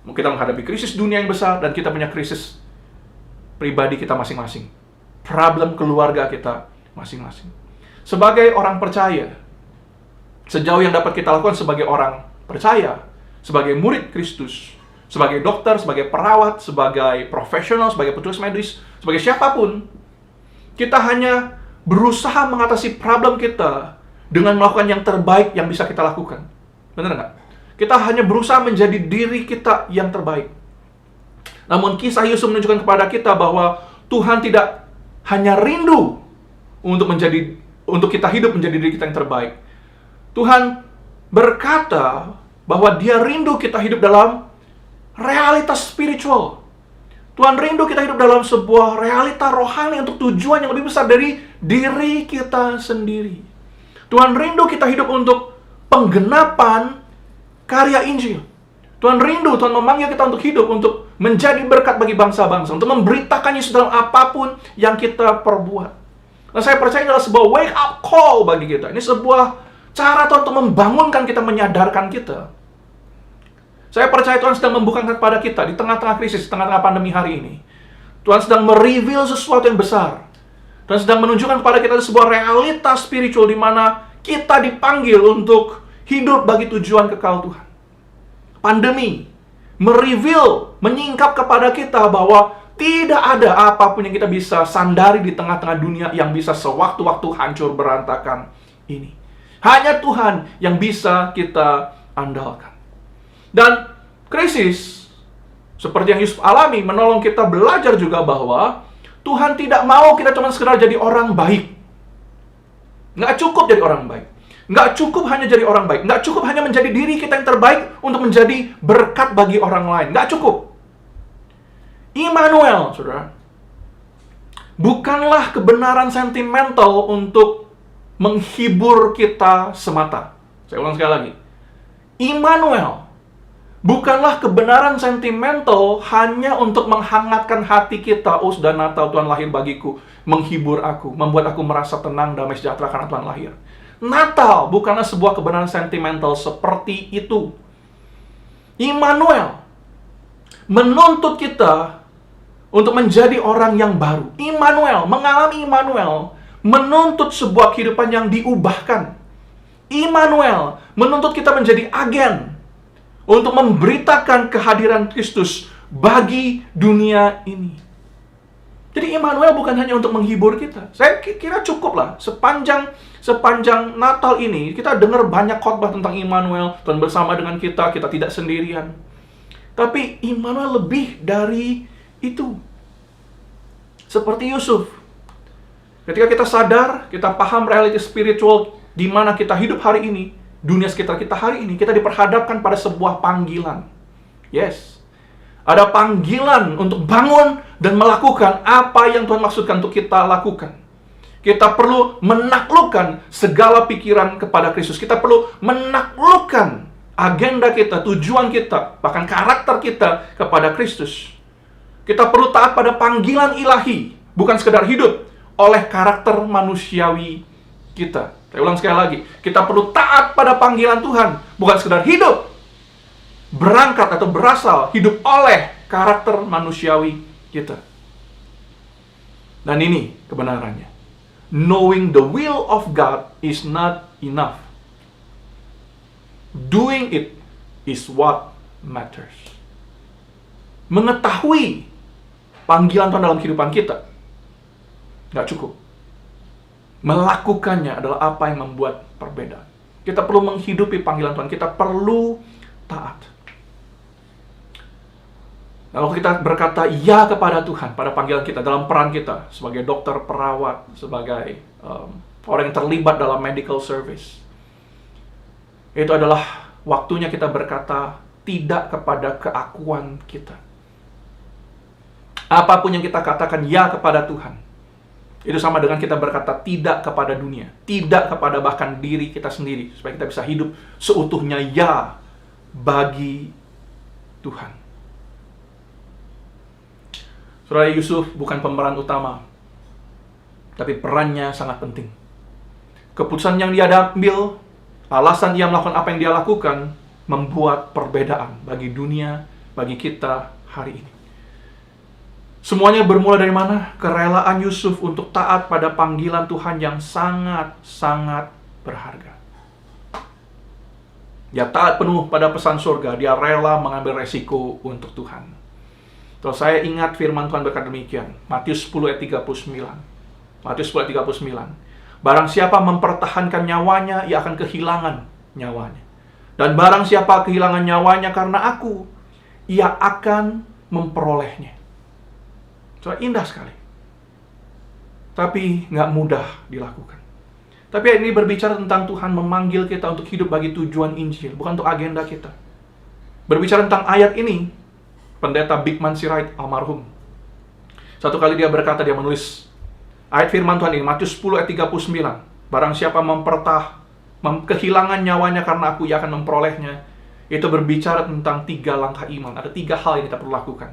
[SPEAKER 19] menghadapi krisis dunia yang besar, dan kita punya krisis pribadi kita masing-masing. Problem keluarga kita masing-masing. Sebagai orang percaya, sejauh yang dapat kita lakukan sebagai orang percaya, sebagai murid Kristus, sebagai dokter, sebagai perawat, sebagai profesional, sebagai petugas medis, sebagai siapapun, kita hanya berusaha mengatasi problem kita dengan melakukan yang terbaik yang bisa kita lakukan. Benar nggak? Kita hanya berusaha menjadi diri kita yang terbaik. Namun kisah Yusuf menunjukkan kepada kita bahwa Tuhan tidak hanya rindu untuk kita hidup menjadi diri kita yang terbaik. Tuhan berkata bahwa Dia rindu kita hidup dalam realitas spiritual. Tuhan rindu kita hidup dalam sebuah realita rohani untuk tujuan yang lebih besar dari diri kita sendiri. Tuhan rindu kita hidup untuk penggenapan karya Injil. Tuhan rindu, Tuhan memanggil kita untuk hidup, untuk menjadi berkat bagi bangsa-bangsa, untuk memberitakan Yesus dalam apapun yang kita perbuat. Dan saya percaya ini adalah sebuah wake up call bagi kita. Ini sebuah cara Tuhan untuk membangunkan kita, menyadarkan kita. Saya percaya Tuhan sedang membukakan kepada kita di tengah-tengah krisis, di tengah-tengah pandemi hari ini. Tuhan sedang mereveal sesuatu yang besar. Tuhan sedang menunjukkan kepada kita sebuah realitas spiritual di mana kita dipanggil untuk hidup bagi tujuan kekal Tuhan. Pandemi mereveal, menyingkap kepada kita bahwa tidak ada apapun yang kita bisa sandari di tengah-tengah dunia yang bisa sewaktu-waktu hancur berantakan ini. Hanya Tuhan yang bisa kita andalkan. Dan krisis seperti yang Yusuf alami menolong kita belajar juga bahwa Tuhan tidak mau kita cuma sekedar jadi orang baik. Nggak cukup jadi orang baik. Nggak cukup hanya jadi orang baik. Nggak cukup hanya menjadi diri kita yang terbaik untuk menjadi berkat bagi orang lain. Nggak cukup. Immanuel, saudara, bukanlah kebenaran sentimental untuk menghibur kita semata. Saya ulang sekali lagi. Immanuel bukanlah kebenaran sentimental hanya untuk menghangatkan hati kita. Oh, sudah Natal, Tuhan lahir bagiku, menghibur aku, membuat aku merasa tenang, damai, sejahtera karena Tuhan lahir. Natal bukanlah sebuah kebenaran sentimental seperti itu. Immanuel menuntut kita untuk menjadi orang yang baru. Immanuel, mengalami Immanuel, menuntut sebuah kehidupan yang diubahkan. Immanuel menuntut kita menjadi agen untuk memberitakan kehadiran Kristus bagi dunia ini. Jadi Immanuel bukan hanya untuk menghibur kita. Saya kira cukup lah. Sepanjang Natal ini, kita dengar banyak khotbah tentang Immanuel, Tuhan bersama dengan kita, kita tidak sendirian. Tapi Immanuel lebih dari itu. Seperti Yusuf. Ketika kita sadar, kita paham reality spiritual di mana kita hidup hari ini, dunia sekitar kita hari ini, kita diperhadapkan pada sebuah panggilan. Yes. Ada panggilan untuk bangun dan melakukan apa yang Tuhan maksudkan untuk kita lakukan. Kita perlu menaklukkan segala pikiran kepada Kristus. Kita perlu menaklukkan agenda kita, tujuan kita, bahkan karakter kita kepada Kristus. Kita perlu taat pada panggilan ilahi, bukan sekedar hidup oleh karakter manusiawi kita. Saya ulang sekali lagi. Kita perlu taat pada panggilan Tuhan, bukan sekedar hidup berangkat atau berasal hidup oleh karakter manusiawi kita. Dan ini kebenarannya. Knowing the will of God is not enough. Doing it is what matters. Mengetahui panggilan Tuhan dalam kehidupan kita nggak cukup. Melakukannya adalah apa yang membuat perbedaan. Kita perlu menghidupi panggilan Tuhan. Kita perlu taat. Kalau kita berkata ya kepada Tuhan pada panggilan kita, dalam peran kita sebagai dokter, perawat, sebagai orang yang terlibat dalam medical service, itu adalah waktunya kita berkata tidak kepada keakuan kita. Apapun yang kita katakan ya kepada Tuhan, itu sama dengan kita berkata tidak kepada dunia, tidak kepada bahkan diri kita sendiri, supaya kita bisa hidup seutuhnya ya bagi Tuhan. Saudara, Yusuf bukan pemeran utama, tapi perannya sangat penting. Keputusan yang dia ambil, alasan dia melakukan apa yang dia lakukan, membuat perbedaan bagi dunia, bagi kita hari ini. Semuanya bermula dari mana? Kerelaan Yusuf untuk taat pada panggilan Tuhan yang sangat-sangat berharga. Dia taat penuh pada pesan surga, dia rela mengambil resiko untuk Tuhan. Terus saya ingat firman Tuhan berkata demikian, Matius 10 ayat 39. Matius 10 ayat 39. Barang siapa mempertahankan nyawanya, ia akan kehilangan nyawanya. Dan barang siapa kehilangan nyawanya karena aku, ia akan memperolehnya. So, indah sekali. Tapi nggak mudah dilakukan. Tapi ayat ini berbicara tentang Tuhan memanggil kita untuk hidup bagi tujuan Injil, bukan untuk agenda kita. Berbicara tentang ayat ini, pendeta Bigman Sirait almarhum, satu kali dia berkata, dia menulis ayat firman Tuhan ini, Matius 10 ayat 39. Barang siapa kehilangan nyawanya karena aku, ia akan memperolehnya. Itu berbicara tentang 3 langkah iman. Ada 3 hal yang kita perlu lakukan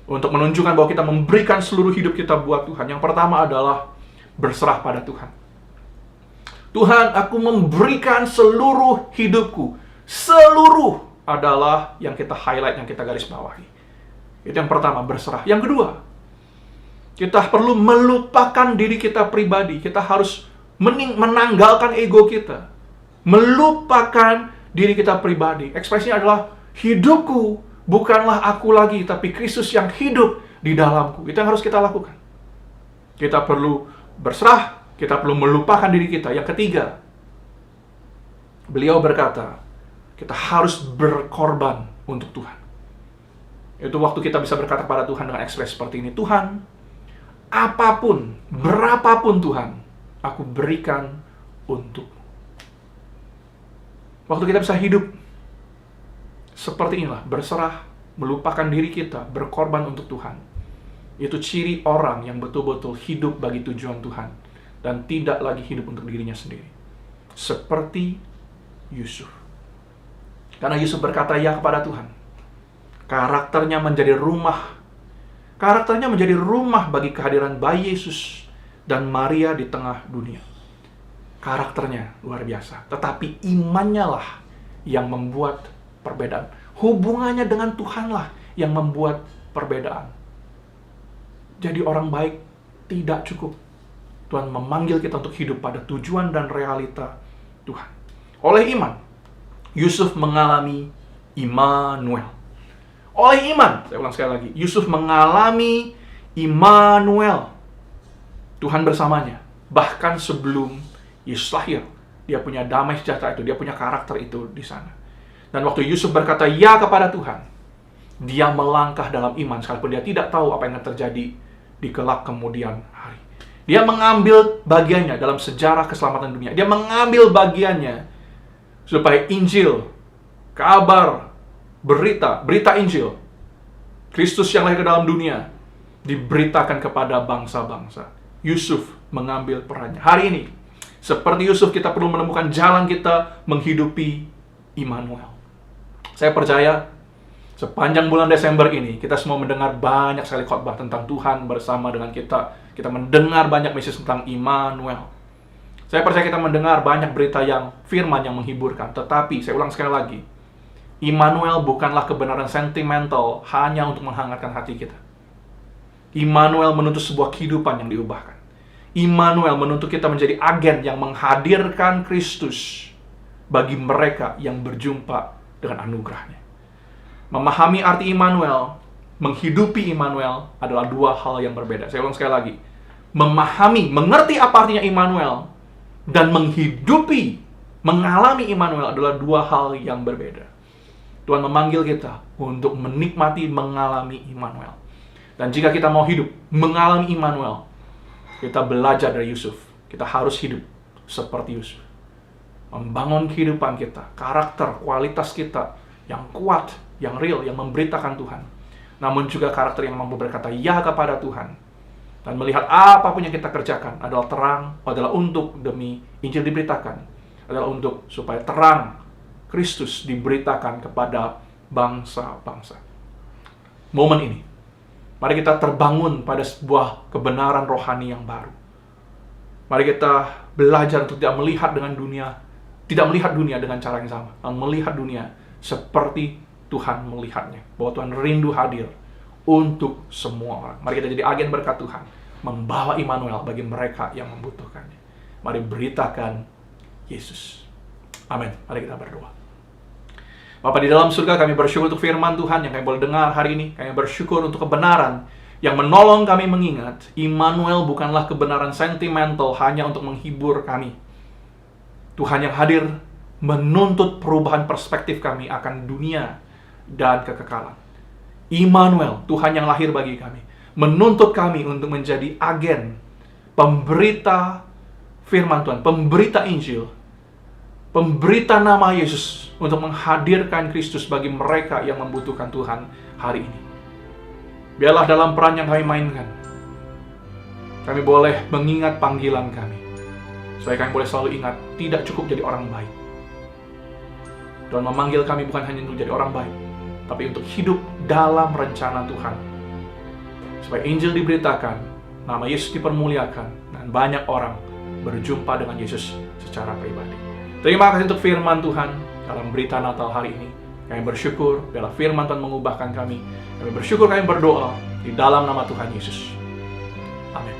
[SPEAKER 19] untuk menunjukkan bahwa kita memberikan seluruh hidup kita buat Tuhan. Yang pertama adalah berserah pada Tuhan. Tuhan, aku memberikan seluruh hidupku. Seluruh adalah yang kita highlight, yang kita garis bawahi. Itu yang pertama, berserah. Yang kedua, kita perlu melupakan diri kita pribadi. Kita harus menanggalkan ego kita. Melupakan diri kita pribadi. Ekspresinya adalah, hidupku bukanlah aku lagi, tapi Kristus yang hidup di dalamku. Itu yang harus kita lakukan. Kita perlu berserah, kita perlu melupakan diri kita. Yang ketiga, beliau berkata, kita harus berkorban untuk Tuhan. Itu waktu kita bisa berkata pada Tuhan dengan ekspresi seperti ini, Tuhan, apapun, berapapun Tuhan, aku berikan untuk. Waktu kita bisa hidup seperti inilah, berserah, melupakan diri kita, berkorban untuk Tuhan. Itu ciri orang yang betul-betul hidup bagi tujuan Tuhan dan tidak lagi hidup untuk dirinya sendiri. Seperti Yusuf. Karena Yusuf berkata ya kepada Tuhan. Karakternya menjadi rumah bagi kehadiran bayi Yesus dan Maria di tengah dunia. Karakternya luar biasa, tetapi imannya lah yang membuat perbedaan. Hubungannya dengan Tuhanlah yang membuat perbedaan. Jadi orang baik tidak cukup. Tuhan memanggil kita untuk hidup pada tujuan dan realita Tuhan. Oleh iman, Yusuf mengalami Immanuel. Oleh iman, saya ulang sekali lagi, Yusuf mengalami Immanuel. Tuhan bersamanya. Bahkan sebelum Yesus lahir, dia punya damai sejahtera itu, dia punya karakter itu di sana. Dan waktu Yusuf berkata ya kepada Tuhan, dia melangkah dalam iman sekalipun dia tidak tahu apa yang akan terjadi di kelak kemudian hari. Dia mengambil bagiannya dalam sejarah keselamatan dunia. Dia mengambil bagiannya supaya Injil, kabar, berita Injil, Kristus yang lahir ke dalam dunia, diberitakan kepada bangsa-bangsa. Yusuf mengambil perannya. Hari ini, seperti Yusuf, kita perlu menemukan jalan kita menghidupi Immanuel. Saya percaya, sepanjang bulan Desember ini, kita semua mendengar banyak sekali khotbah tentang Tuhan bersama dengan kita. Kita mendengar banyak message tentang Immanuel. Saya percaya kita mendengar banyak berita yang firman yang menghiburkan. Tetapi, saya ulang sekali lagi, Immanuel bukanlah kebenaran sentimental hanya untuk menghangatkan hati kita. Immanuel menuntut sebuah kehidupan yang diubahkan. Immanuel menuntut kita menjadi agen yang menghadirkan Kristus bagi mereka yang berjumpa dengan anugerahnya. Memahami arti Immanuel, menghidupi Immanuel adalah 2 hal yang berbeda. Saya ulang sekali lagi. Memahami, mengerti apa artinya Immanuel, dan menghidupi, mengalami Immanuel adalah 2 hal yang berbeda. Tuhan memanggil kita untuk menikmati, mengalami Immanuel. Dan jika kita mau hidup, mengalami Immanuel, kita belajar dari Yusuf. Kita harus hidup seperti Yusuf. Membangun kehidupan kita, karakter, kualitas kita yang kuat, yang real, yang memberitakan Tuhan. Namun juga karakter yang mampu berkata ya kepada Tuhan. Dan melihat apapun yang kita kerjakan adalah terang, adalah untuk demi Injil diberitakan. Adalah untuk supaya terang Kristus diberitakan kepada bangsa-bangsa. Momen ini, mari kita terbangun pada sebuah kebenaran rohani yang baru. Mari kita belajar untuk tidak melihat dunia dengan cara yang sama, dan melihat dunia seperti Tuhan melihatnya. Bahwa Tuhan rindu hadir untuk semua orang. Mari kita jadi agen berkat Tuhan, membawa Immanuel bagi mereka yang membutuhkannya. Mari beritakan Yesus. Amin. Mari kita berdoa. Bapa di dalam surga, kami bersyukur untuk firman Tuhan yang kami boleh dengar hari ini. Kami bersyukur untuk kebenaran yang menolong kami mengingat Immanuel bukanlah kebenaran sentimental hanya untuk menghibur kami. Tuhan yang hadir menuntut perubahan perspektif kami akan dunia dan kekekalan. Immanuel, Tuhan yang lahir bagi kami, menuntut kami untuk menjadi agen pemberita firman Tuhan, pemberita Injil, pemberita nama Yesus untuk menghadirkan Kristus bagi mereka yang membutuhkan Tuhan hari ini. Biarlah dalam peran yang kami mainkan, kami boleh mengingat panggilan kami, supaya kami boleh selalu ingat, tidak cukup jadi orang baik. Tuhan memanggil kami bukan hanya untuk jadi orang baik, tapi untuk hidup dalam rencana Tuhan, supaya Injil diberitakan, nama Yesus dipermuliakan, dan banyak orang berjumpa dengan Yesus secara pribadi. Terima kasih untuk firman Tuhan dalam berita Natal hari ini. Kami bersyukur biarlah firman Tuhan mengubahkan kami. Kami bersyukur, kami berdoa di dalam nama Tuhan Yesus. Amin.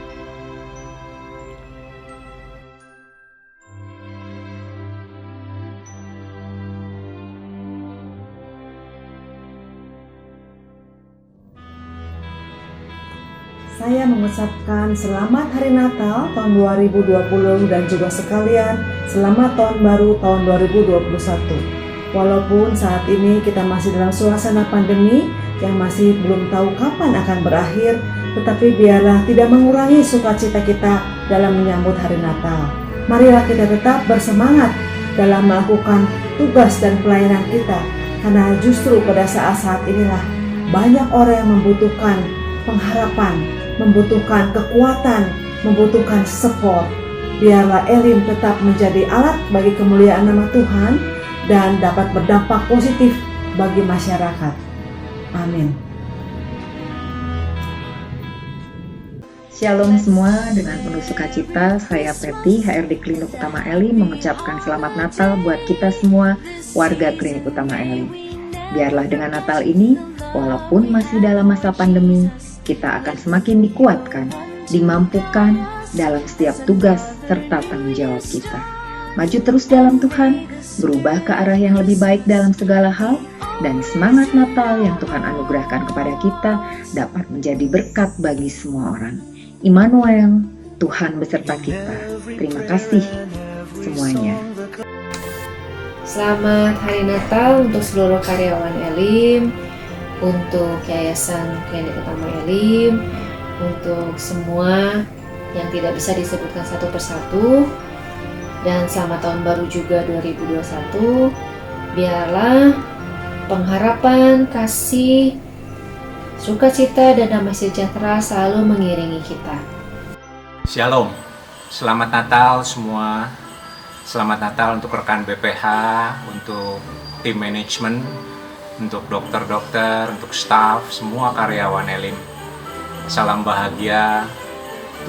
[SPEAKER 20] Saya mengucapkan selamat Hari Natal tahun 2020 dan juga sekalian selamat tahun baru tahun 2021. Walaupun saat ini kita masih dalam suasana pandemi yang masih belum tahu kapan akan berakhir, tetapi biarlah tidak mengurangi sukacita kita dalam menyambut Hari Natal. Marilah kita tetap bersemangat dalam melakukan tugas dan pelayanan kita, karena justru pada saat-saat inilah banyak orang yang membutuhkan pengharapan, membutuhkan kekuatan, membutuhkan support. Biarlah Elim tetap menjadi alat bagi kemuliaan nama Tuhan dan dapat berdampak positif bagi masyarakat. Amin.
[SPEAKER 21] Shalom semua, dengan penuh sukacita saya Peti, HRD Klinik Utama Elim, mengucapkan selamat Natal buat kita semua warga Klinik Utama Elim. Biarlah dengan Natal ini, walaupun masih dalam masa pandemi, kita akan semakin dikuatkan, dimampukan dalam setiap tugas serta tanggung jawab kita. Maju terus dalam Tuhan, berubah ke arah yang lebih baik dalam segala hal, dan semangat Natal yang Tuhan anugerahkan kepada kita dapat menjadi berkat bagi semua orang. Immanuel, Tuhan beserta kita. Terima kasih semuanya.
[SPEAKER 22] Selamat Hari Natal untuk seluruh karyawan Elim, untuk Yayasan Klinik Utama Elim, untuk semua yang tidak bisa disebutkan satu persatu, dan selamat tahun baru juga 2021. Biarlah pengharapan, kasih, sukacita, dan damai sejahtera selalu mengiringi kita.
[SPEAKER 23] Shalom, selamat Natal semua. Selamat Natal untuk rekan BPH, untuk tim manajemen, untuk dokter-dokter, untuk staf, semua karyawan Elim. Salam bahagia,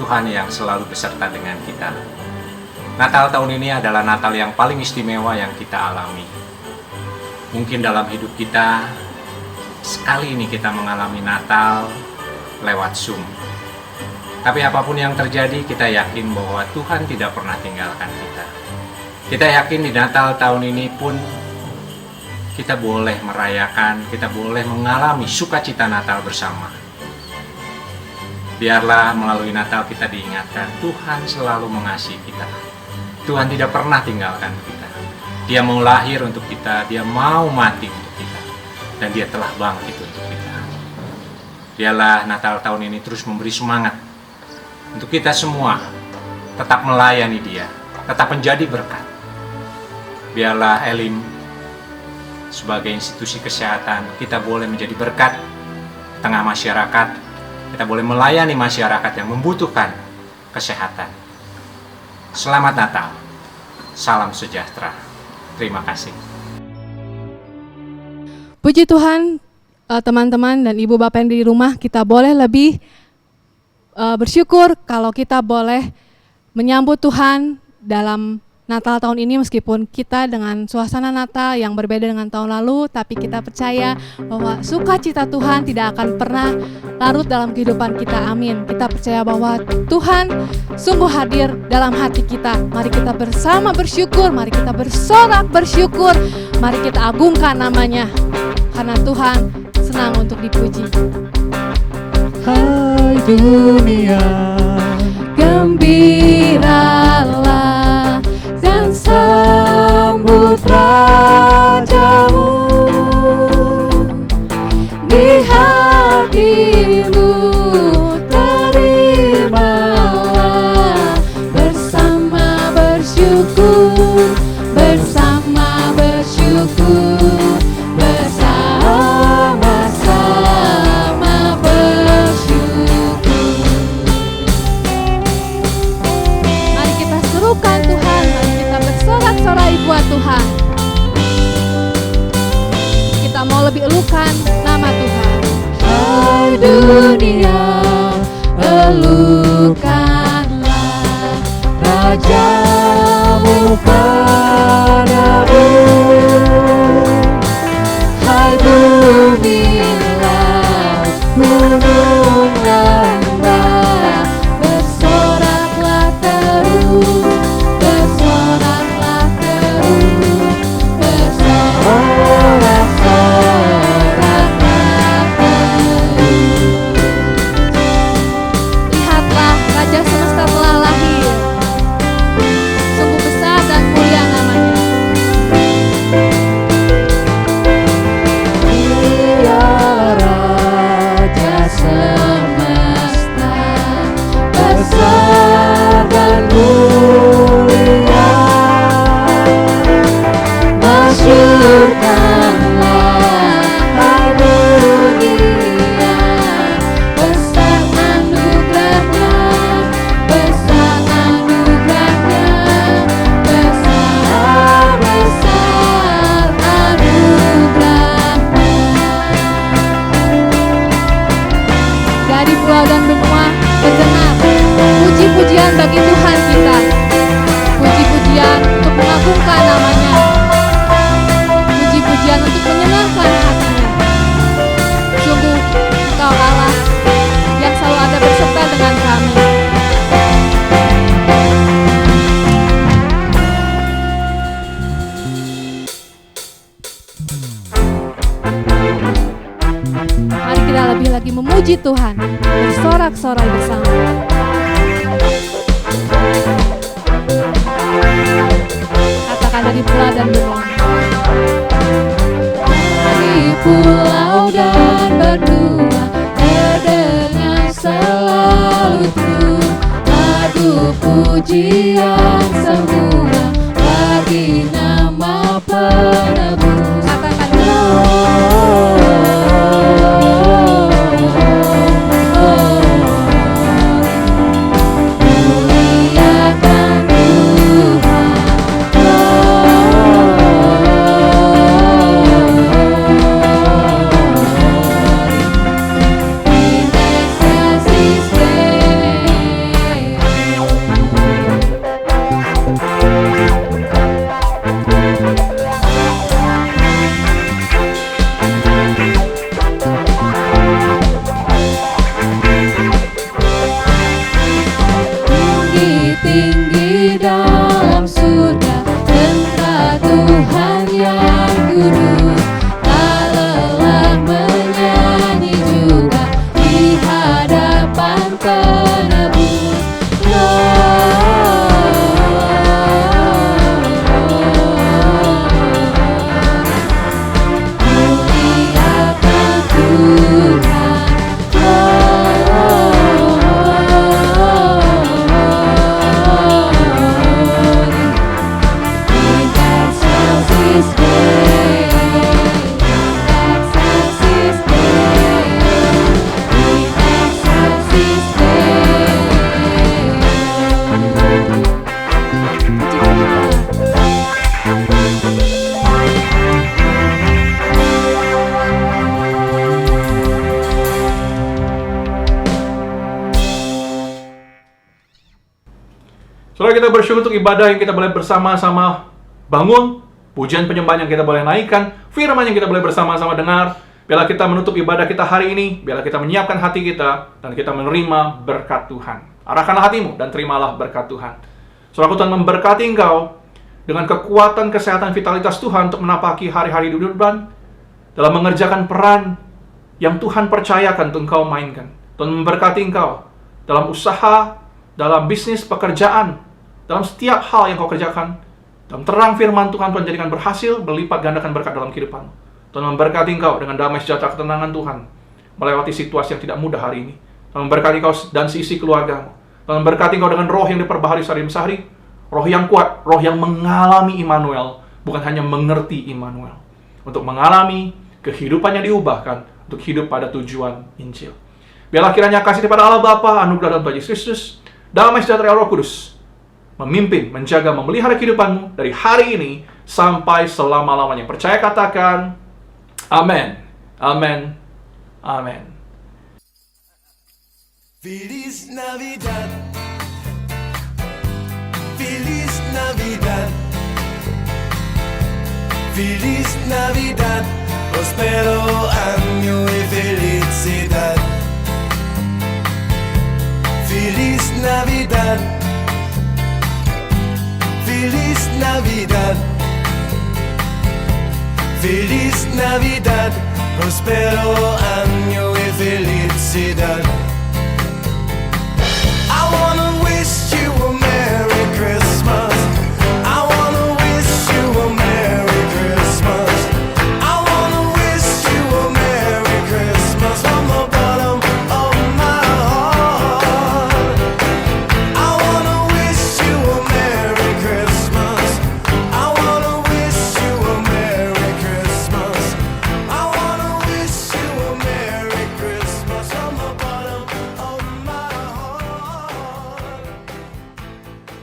[SPEAKER 23] Tuhan yang selalu beserta dengan kita. Natal tahun ini adalah Natal yang paling istimewa yang kita alami. Mungkin dalam hidup kita, sekali ini kita mengalami Natal lewat Zoom. Tapi apapun yang terjadi, kita yakin bahwa Tuhan tidak pernah tinggalkan kita. Kita yakin di Natal tahun ini pun kita boleh merayakan, kita boleh mengalami sukacita Natal bersama. Biarlah melalui Natal kita diingatkan, Tuhan selalu mengasihi kita. Tuhan tidak pernah tinggalkan kita. Dia mau lahir untuk kita, Dia mau mati untuk kita, dan Dia telah bangkit untuk kita. Biarlah Natal tahun ini terus memberi semangat untuk kita semua tetap melayani Dia, tetap menjadi berkat. Biarlah Elim sebagai institusi kesehatan, kita boleh menjadi berkat tengah masyarakat. Kita boleh melayani masyarakat yang membutuhkan kesehatan. Selamat Natal, salam sejahtera. Terima kasih.
[SPEAKER 16] Puji Tuhan, teman-teman dan ibu bapak yang di rumah, kita boleh lebih bersyukur kalau kita boleh menyambut Tuhan dalam Natal tahun ini, meskipun kita dengan suasana Natal yang berbeda dengan tahun lalu, tapi kita percaya bahwa sukacita Tuhan tidak akan pernah larut dalam kehidupan kita. Amin. Kita percaya bahwa Tuhan sungguh hadir dalam hati kita. Mari kita bersama bersyukur, mari kita bersorak bersyukur, mari kita agungkan namanya, karena Tuhan senang untuk dipuji.
[SPEAKER 17] Hai dunia,
[SPEAKER 16] gembiralah dan sambut Rajamu, di hatimu terimalah bersama lagi memuji Tuhan, bersorak-sorai bersama. Katakan dari pulau dan benua. Dari pulau dan benua terdengar selalu terus lagu pujian semua bagi nama penebus. Katakan tinggi dalam surga, tentara Tuhan yang kudus, tak lelah menyanyi juga di hadapan penebus. Muliakan Tuhan.
[SPEAKER 19] Saudara, kita bersyukur untuk ibadah yang kita boleh bersama-sama bangun, pujian penyembahan yang kita boleh naikkan, firman yang kita boleh bersama-sama dengar. Biarlah kita menutup ibadah kita hari ini, biarlah kita menyiapkan hati kita, dan kita menerima berkat Tuhan. Arahkanlah hatimu dan terimalah berkat Tuhan. Saudara, Tuhan memberkati engkau dengan kekuatan, kesehatan, vitalitas Tuhan untuk menapaki hari-hari di depan, dalam mengerjakan peran yang Tuhan percayakan untuk engkau mainkan. Tuhan memberkati engkau dalam usaha, dalam bisnis, pekerjaan, dalam setiap hal yang kau kerjakan. Dalam terang firman Tuhan, Tuhan jadikan berhasil, berlipat gandakan berkat dalam kehidupanmu. Tuhan memberkati engkau dengan damai sejahtera ketenangan Tuhan, melewati situasi yang tidak mudah hari ini. Tuhan memberkati engkau dan seisi keluargamu. Tuhan memberkati engkau dengan roh yang diperbaharui sehari demi sehari, roh yang kuat, roh yang mengalami Immanuel, bukan hanya mengerti Immanuel. Untuk mengalami kehidupan yang diubahkan, untuk hidup pada tujuan Injil. Biarlah kiranya kasih daripada Allah Bapa, anugerah dalam Tuhan Yesus Kristus, damai sejahtera Roh Kudus, memimpin, menjaga, memelihara kehidupanmu dari hari ini sampai selama-lamanya. Percaya katakan, amin, amin, amin.
[SPEAKER 1] Feliz Navidad, Feliz Navidad, Feliz Navidad, prospero año y felicidad. Feliz Navidad, Feliz Navidad, Feliz Navidad, prospero año y felicidad.